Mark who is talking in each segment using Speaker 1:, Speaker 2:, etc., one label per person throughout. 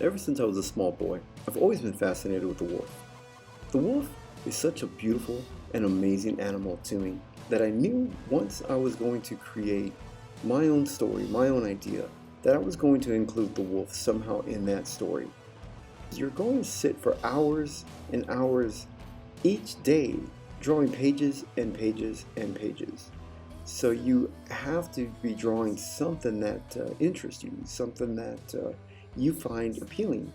Speaker 1: Ever since I was a small boy, I've always been fascinated with the wolf. The wolf is such a beautiful and amazing animal to me that I knew once I was going to create my own story, my own idea, that I was going to include the wolf somehow in that story. You're going to sit for hours and hours each day drawing pages and pages and pages. So you have to be drawing something that interests you, something that you find appealing.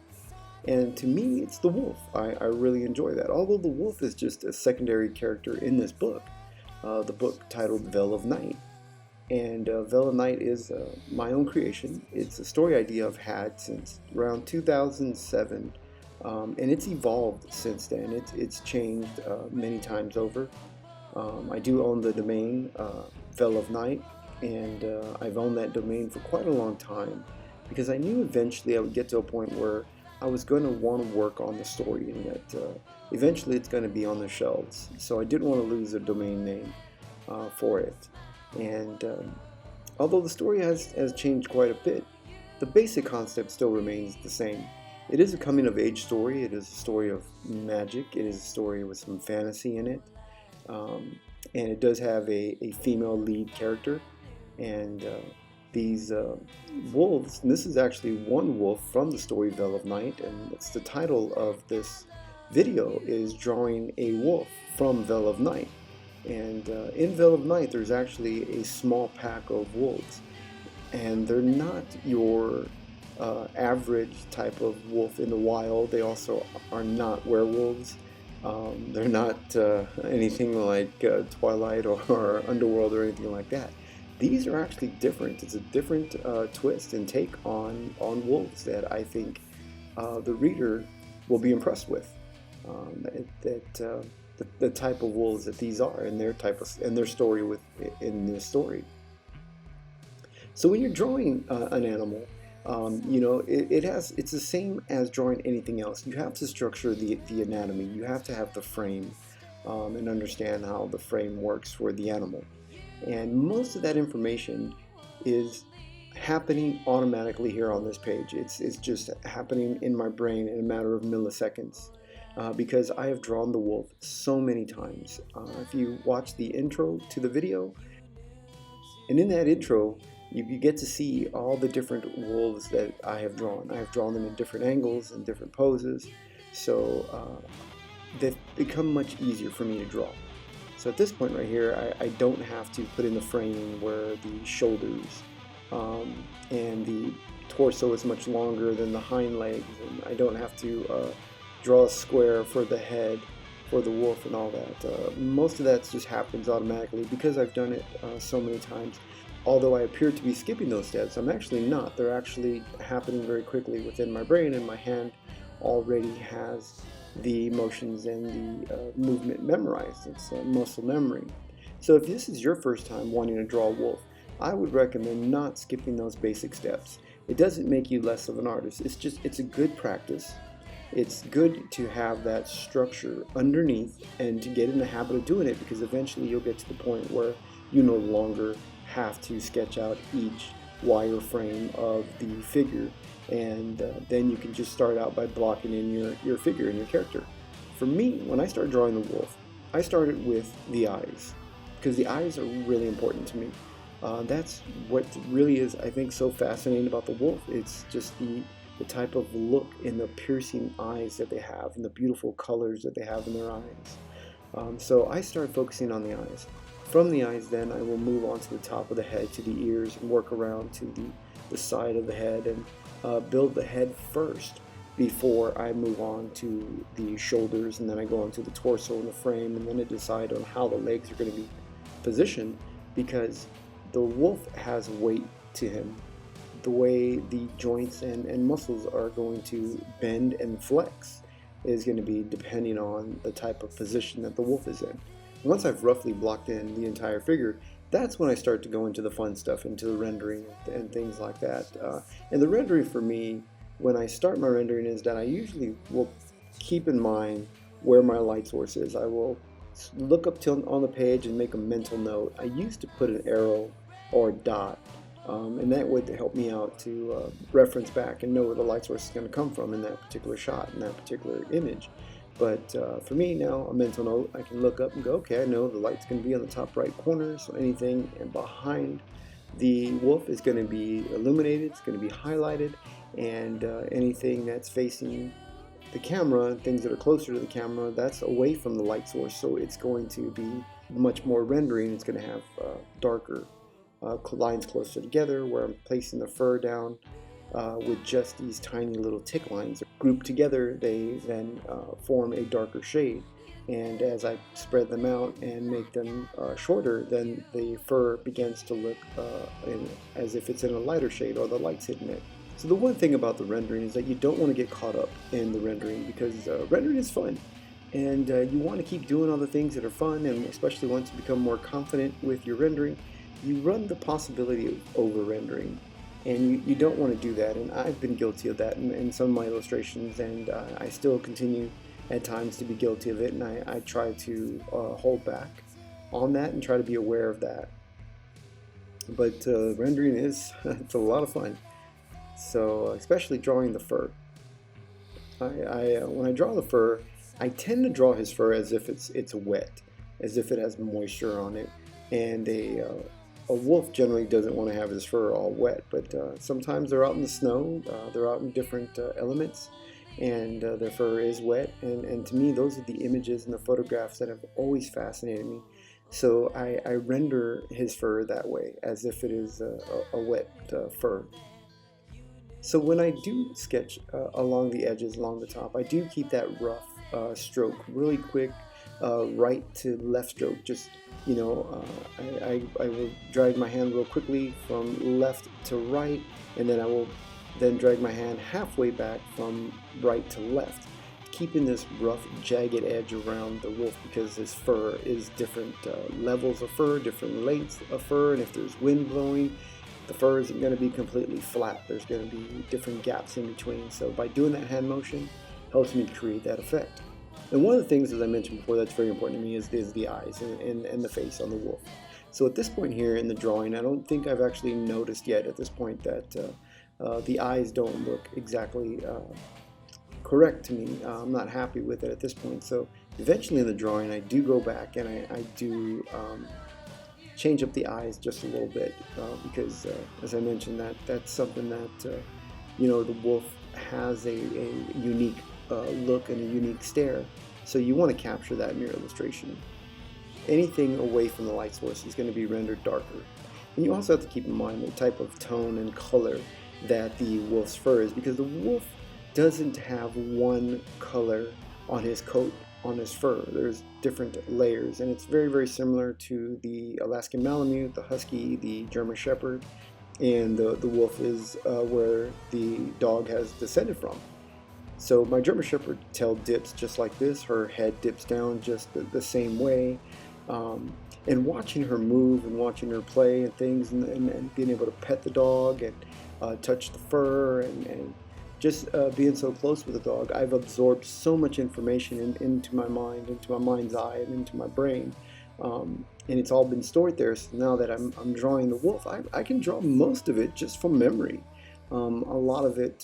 Speaker 1: And to me, it's the wolf. I really enjoy that. Although the wolf is just a secondary character in this book, the book titled Belle of Night. And Belle of Night is my own creation. It's a story idea I've had since around 2007, and it's evolved since then. It's changed many times over. I do own the domain Belle of Night, and I've owned that domain for quite a long time because I knew eventually I would get to a point where I was going to want to work on the story and that eventually it's going to be on the shelves. So I didn't want to lose a domain name for it. And although the story has changed quite a bit, the basic concept still remains the same. It is a coming-of-age story. It is a story of magic. It is a story with some fantasy in it. And it does have a female lead character. And these wolves, and this is actually one wolf from the story Belle of Night, and it's the title of this video is Drawing a Wolf from Belle of Night. And in Belle of Night there's actually a small pack of wolves, and they're not your average type of wolf in the wild. They also are not werewolves. They're not anything like Twilight or Underworld or anything like that. These are actually different. It's a different twist and take on wolves that I think the reader will be impressed with. The type of wolves that these are, and their story in this story. So when you're drawing an animal, it's the same as drawing anything else. You have to structure the anatomy. You have to have the frame and understand how the frame works for the animal. And most of that information is happening automatically here on this page. It's just happening in my brain in a matter of milliseconds because I have drawn the wolf so many times. If you watch the intro to the video, and in that intro, you get to see all the different wolves that I have drawn. I have drawn them in different angles and different poses, so they've become much easier for me to draw. So at this point right here, I don't have to put in the framing where the shoulders and the torso is much longer than the hind legs, and I don't have to draw a square for the head for the wolf and all that. Most of that just happens automatically because I've done it so many times. Although I appear to be skipping those steps, I'm actually not. They're actually happening very quickly within my brain, and my hand already has the motions and the movement memorized. It's muscle memory. So if this is your first time wanting to draw a wolf, I would recommend not skipping those basic steps. It doesn't make you less of an artist. It's a good practice. It's good to have that structure underneath and to get in the habit of doing it, because eventually you'll get to the point where you no longer have to sketch out each wireframe of the figure, and then you can just start out by blocking in your figure and your character. For me, when I started drawing the wolf, I started with the eyes, because the eyes are really important to me. That's what really is, I think, so fascinating about the wolf. It's just the type of look in the piercing eyes that they have and the beautiful colors that they have in their eyes. So I started focusing on the eyes. From the eyes, then, I will move on to the top of the head, to the ears, and work around to the side of the head, and build the head first before I move on to the shoulders, and then I go on to the torso and the frame, and then I decide on how the legs are going to be positioned, because the wolf has weight to him. The way the joints and muscles are going to bend and flex is going to be depending on the type of position that the wolf is in. Once I've roughly blocked in the entire figure, that's when I start to go into the fun stuff, into the rendering and things like that. And the rendering for me, when I start my rendering, is that I usually will keep in mind where my light source is. I will look up on the page and make a mental note. I used to put an arrow or a dot And that would help me out to reference back and know where the light source is going to come from in that particular shot, in that particular image. But for me now, a mental note, I can look up and go, okay, I know the light's going to be on the top right corner, so anything behind the wolf is going to be illuminated, it's going to be highlighted, and anything that's facing the camera, things that are closer to the camera, that's away from the light source, so it's going to be much more rendering. It's going to have darker lines closer together, where I'm placing the fur down with just these tiny little tick lines. Grouped together, they then form a darker shade. And as I spread them out and make them shorter, then the fur begins to look as if it's in a lighter shade, or the light's hitting it. So the one thing about the rendering is that you don't want to get caught up in the rendering, because rendering is fun. And you want to keep doing all the things that are fun, and especially once you become more confident with your rendering, you run the possibility of over-rendering. And you don't want to do that, and I've been guilty of that in some of my illustrations, and I still continue at times to be guilty of it, and I try to hold back on that and try to be aware of that. But rendering it's a lot of fun. So especially drawing the fur. When I draw the fur, I tend to draw his fur as if it's wet, as if it has moisture on it, and a wolf generally doesn't want to have his fur all wet, but sometimes they're out in the snow, they're out in different elements, and their fur is wet, and to me those are the images and the photographs that have always fascinated me. So I render his fur that way, as if it is a wet fur. So when I do sketch along the edges, along the top, I do keep that rough stroke really quick, right to left stroke. Just, I will drag my hand real quickly from left to right, and then I will then drag my hand halfway back from right to left, keeping this rough, jagged edge around the wolf, because his fur is different levels of fur, different lengths of fur, and if there's wind blowing, the fur isn't going to be completely flat. There's going to be different gaps in between. So by doing that hand motion, helps me create that effect. And one of the things, as I mentioned before, that's very important to me is the eyes and the face on the wolf. So at this point here in the drawing, I don't think I've actually noticed yet at this point that the eyes don't look exactly correct to me. I'm not happy with it at this point. So eventually in the drawing, I do go back and I do change up the eyes just a little bit, because as I mentioned, that's something that the wolf has a unique look and a unique stare, so you want to capture that in your illustration. Anything away from the light source is going to be rendered darker, and you also have to keep in mind the type of tone and color that the wolf's fur is, because the wolf doesn't have one color on his coat, on his fur. There's different layers, and it's very, very similar to the Alaskan Malamute, the Husky, the German Shepherd, and the wolf is where the dog has descended from. So my German Shepherd tail dips just like this, her head dips down just the same way, and watching her move and watching her play and things, and being able to pet the dog and touch the fur and just being so close with the dog, I've absorbed so much information into my mind, into my mind's eye, and into my brain, and it's all been stored there. So now that I'm drawing the wolf, I can draw most of it just from memory. A lot of it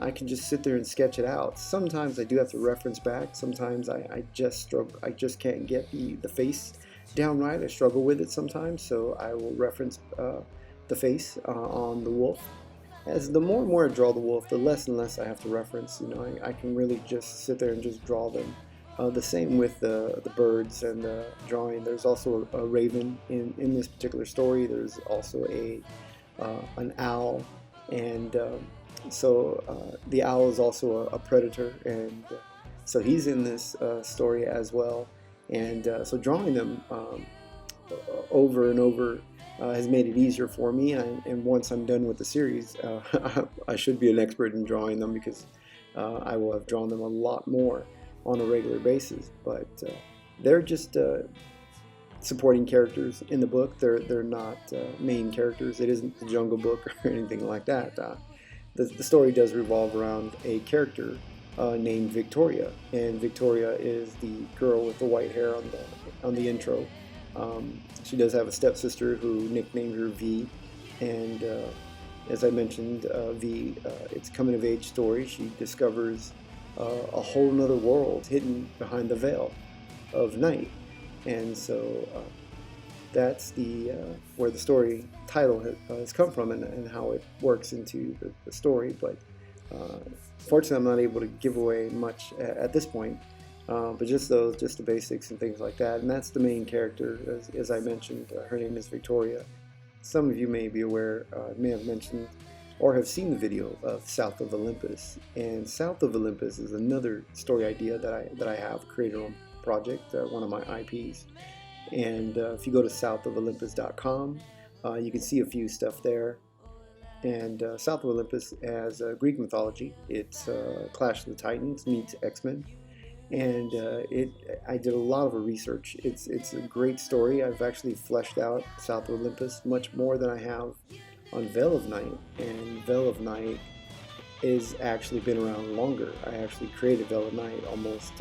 Speaker 1: I can just sit there and sketch it out. Sometimes I do have to reference back. Sometimes I just struggle. I just can't get the face down right. I struggle with it sometimes, so I will reference the face on the wolf. As the more and more I draw the wolf, the less and less I have to reference. I can really just sit there and just draw them. The same with the birds and the drawing. There's also a raven in this particular story. There's also an owl, and so the owl is also a predator, and so he's in this story as well. And so drawing them over and over has made it easier for me, and once I'm done with the series, I should be an expert in drawing them, because I will have drawn them a lot more on a regular basis. But they're just supporting characters in the book. They're not main characters. It isn't the Jungle Book or anything like that. The story does revolve around a character named Victoria, and Victoria is the girl with the white hair on the intro. She does have a stepsister who nicknamed her V, And as I mentioned, it's a coming of age story. She discovers a whole nother world hidden behind the veil of night. And so that's where the story title has come from, and how it works into the story. But fortunately, I'm not able to give away much at this point. But just the basics and things like that. And that's the main character, as I mentioned. Her name is Victoria. Some of you may be aware, may have mentioned or have seen the video of South of Olympus. And South of Olympus is another story idea that I have, created on project, one of my IPs. And if you go to southofolympus.com, you can see a few stuff there. And South of Olympus has Greek mythology. It's Clash of the Titans meets X-Men. And I did a lot of research. It's a great story. I've actually fleshed out South of Olympus much more than I have on Veil of Night, and Veil of Night has actually been around longer. I actually created Veil of Night almost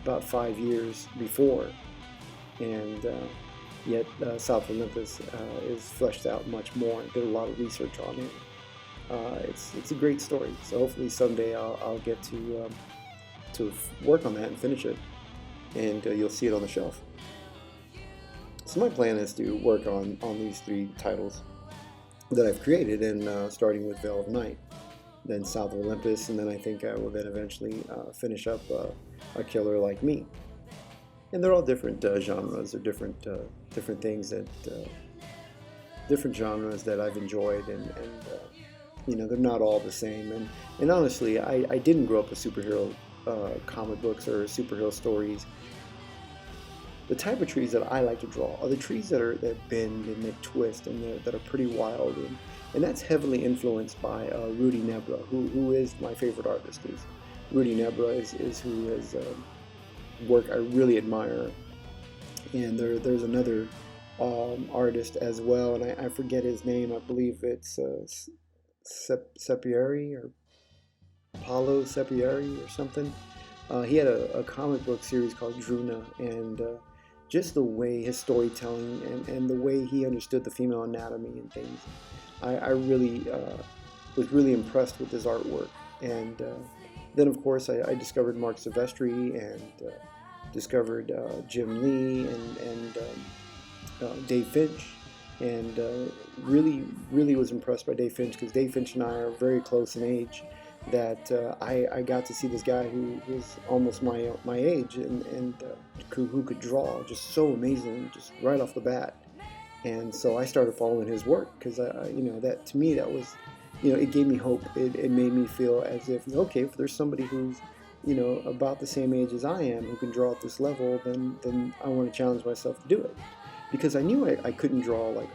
Speaker 1: about 5 years before, and yet South of Olympus is fleshed out much more. I did a lot of research on it. It's a great story. So hopefully someday I'll get to work on that and finish it, and you'll see it on the shelf. So my plan is to work on these 3 titles that I've created, and starting with Veil of Night, then South of Olympus, and then I think I will then eventually finish up A Killer Like Me. And they're all different genres. They're different things that different genres that I've enjoyed, and they're not all the same. And honestly, I didn't grow up with superhero comic books or superhero stories. The type of trees that I like to draw are the trees that bend and that twist and that are pretty wild, and that's heavily influenced by Rudy Nebra, who is my favorite artist. Rudy Nebra is who has work I really admire, and there's another artist as well, and I forget his name. I believe it's Sepieri or Paulo Sepieri or something. He had a comic book series called Druna, and just the way his storytelling and the way he understood the female anatomy and things, I really was really impressed with his artwork. And then of course I discovered Mark Silvestri, and discovered Jim Lee and Dave Finch, and really was impressed by Dave Finch, because Dave Finch and I are very close in age, that I got to see this guy who was almost my age, and who could draw just so amazingly, just right off the bat. And so I started following his work, because that to me, that was, it gave me hope. It made me feel as if, okay, if there's somebody who's about the same age as I am who can draw at this level, then I want to challenge myself to do it. Because I knew I couldn't draw like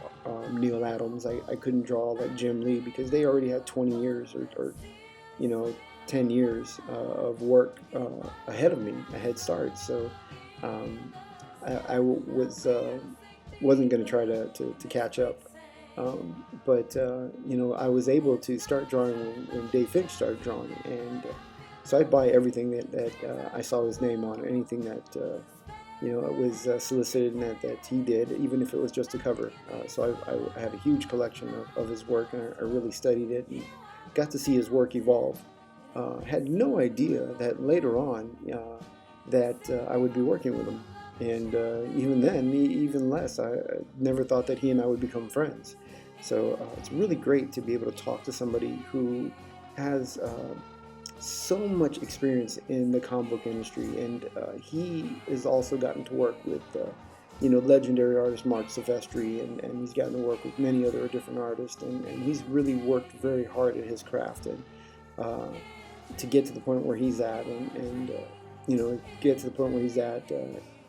Speaker 1: Neil Adams. I couldn't draw like Jim Lee, because they already had 20 years or 10 years of work ahead of me, a head start. So I wasn't going to try to catch up. But I was able to start drawing when Dave Finch started drawing, and so I'd buy everything that I saw his name on, anything that was solicited and that he did, even if it was just a cover. So I have a huge collection of his work, and I really studied it and got to see his work evolve. Had no idea that later on that I would be working with him, and even then, even less. I never thought that he and I would become friends. So it's really great to be able to talk to somebody who has so much experience in the comic book industry, and he has also gotten to work with legendary artist Mark Silvestri, and he's gotten to work with many other different artists, and he's really worked very hard at his craft, and to get to the point where he's at, and get to the point where he's at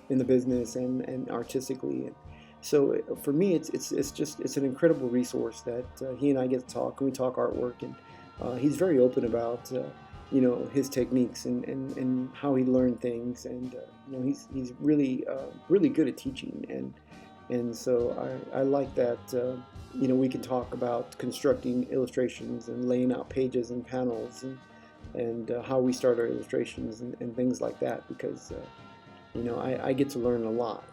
Speaker 1: in the business and artistically. And so for me, it's an incredible resource that he and I get to talk, and we talk artwork, and he's very open about his techniques and how he learned things, and he's really good at teaching, and so I like that we can talk about constructing illustrations and laying out pages and panels, and how we start our illustrations and things like that, because I get to learn a lot.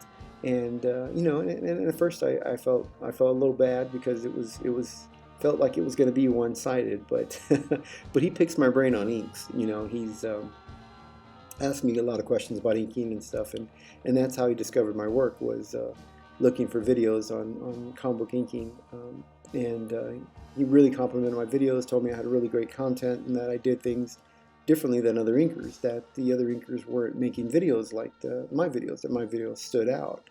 Speaker 1: And and at first I felt a little bad because it was felt like it was going to be one-sided, but but he picks my brain on inks. He's asked me a lot of questions about inking and stuff, and that's how he discovered my work, was looking for videos on comic book inking, and he really complimented my videos, told me I had really great content and that I did things differently than other inkers, that the other inkers weren't making videos like my videos, that my videos stood out,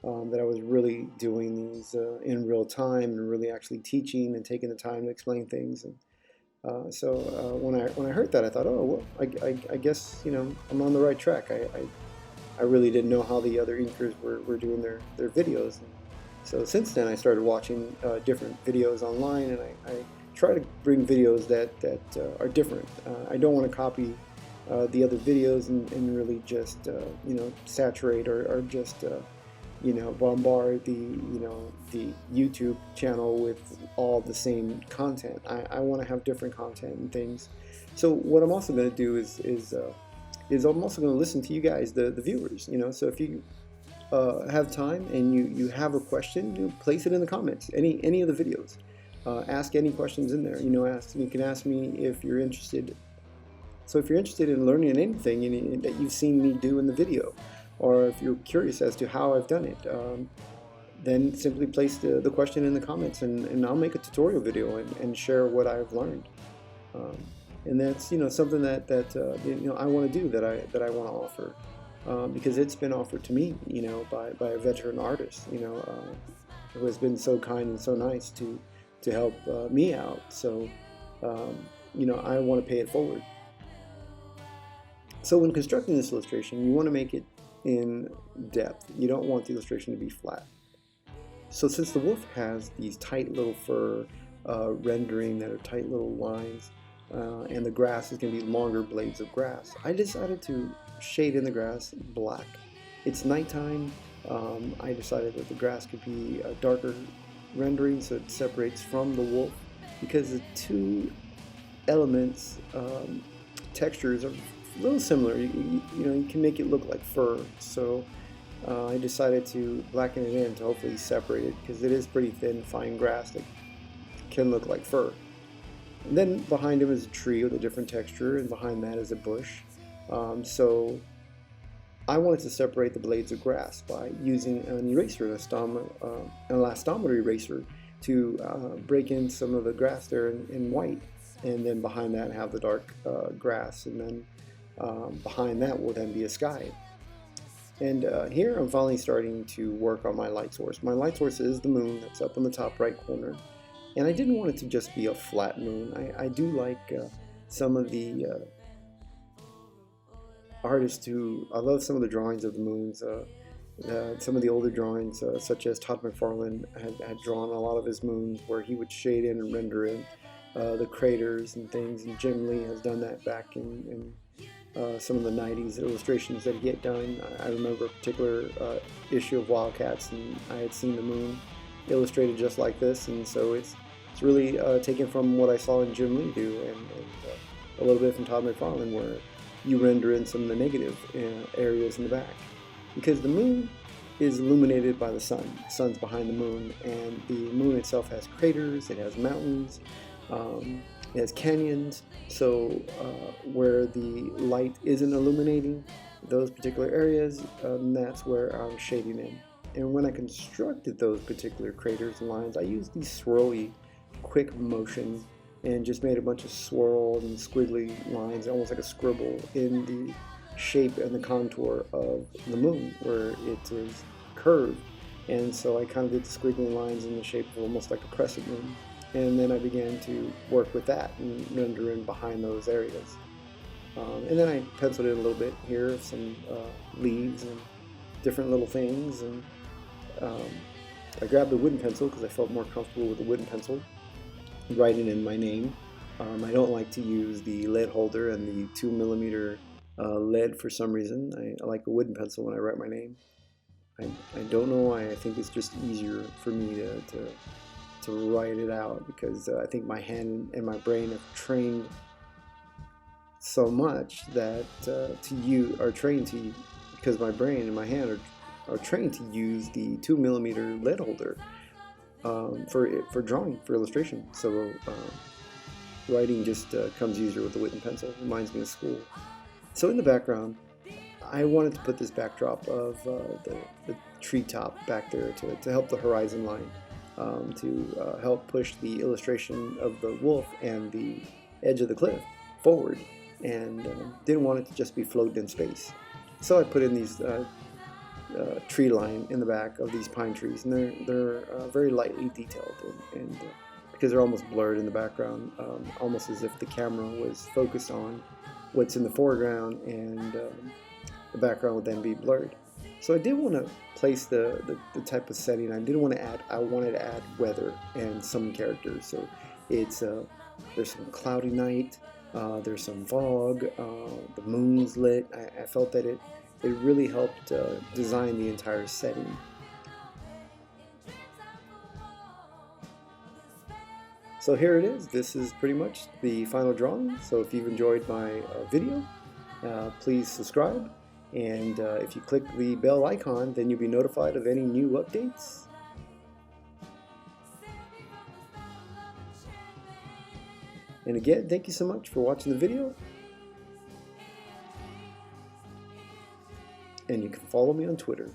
Speaker 1: that I was really doing these in real time and really actually teaching and taking the time to explain things. And so when I heard that, I thought, oh well, I guess I'm on the right track. I really didn't know how the other inkers were doing their videos. And so since then, I started watching different videos online, and I try to bring videos that are different. I don't want to copy the other videos and really just saturate or just bombard the YouTube channel with all the same content. I want to have different content and things. So what I'm also going to do is I'm also going to listen to you guys, the viewers. So if you have time and you have a question, place it in the comments. Any of the videos. Ask any questions in there. You can ask me if you're interested. So if you're interested in learning anything that you've seen me do in the video, or if you're curious as to how I've done it, then simply place the question in the comments, and I'll make a tutorial video and share what I've learned. And that's something that I want to do, that I want to offer, because it's been offered to me by a veteran artist who has been so kind and so nice to help me out. So I want to pay it forward. So when constructing this illustration, you want to make it in depth. You don't want the illustration to be flat. So since the wolf has these tight little fur rendering that are tight little lines, and the grass is going to be longer blades of grass, I decided to shade in the grass black. It's nighttime. I decided that the grass could be a darker rendering so it separates from the wolf, because the two elements, textures, are a little similar. You can make it look like fur. So I decided to blacken it in to hopefully separate it, because it is pretty thin, fine grass that can look like fur. And then behind him is a tree with a different texture, and behind that is a bush. So I wanted to separate the blades of grass by using an eraser, an elastometer eraser, to break in some of the grass there in white, and then behind that have the dark grass, and then behind that will then be a sky. And here I'm finally starting to work on my light source. My light source is the moon that's up in the top right corner, and I didn't want it to just be a flat moon. I do like some of the artists I love some of the drawings of the moons. Some of the older drawings, such as Todd McFarlane had drawn a lot of his moons, where he would shade in and render in the craters and things, and Jim Lee has done that back in some of the 90s illustrations that he had done. I remember a particular issue of Wildcats, and I had seen the moon illustrated just like this, and so it's really taken from what I saw in Jim Lee do, and a little bit from Todd McFarlane, where you render in some of the negative areas in the back, because the moon is illuminated by the sun. The sun's behind the moon, and the moon itself has craters, it has mountains, it has canyons. So where the light isn't illuminating those particular areas, that's where I'm shading in. And when I constructed those particular craters and lines, I used these swirly, quick motion, and just made a bunch of swirled and squiggly lines, almost like a scribble, in the shape and the contour of the moon, where it is curved. And so I kind of did the squiggly lines in the shape of almost like a crescent moon. And then I began to work with that and render in behind those areas. And then I penciled in a little bit here, some leaves and different little things. And I grabbed a wooden pencil because I felt more comfortable with a wooden pencil, writing in my name. I don't like to use the lead holder and the 2mm lead for some reason. I like a wooden pencil when I write my name. I don't know why. I think it's just easier for me to write it out, because I think my hand and my brain have trained so much that are trained to, because my brain and my hand are trained to use the 2mm lead holder for drawing, for illustration. So writing just comes easier with the Wit and pencil. Reminds me of school. So in the background, I wanted to put this backdrop of the treetop back there to help the horizon line, to help push the illustration of the wolf and the edge of the cliff forward, and didn't want it to just be floating in space. So I put in these tree line in the back of these pine trees, and they're very lightly detailed, and because they're almost blurred in the background, almost as if the camera was focused on what's in the foreground, and the background would then be blurred. So I did want to place the type of setting. I wanted to add weather and some characters. So it's there's some cloudy night, there's some fog, the moon's lit. I felt that it really helped design the entire setting. So here it is. This is pretty much the final drawing. So if you've enjoyed my video, please subscribe. And if you click the bell icon, then you'll be notified of any new updates. And again, thank you so much for watching the video. And you can follow me on Twitter.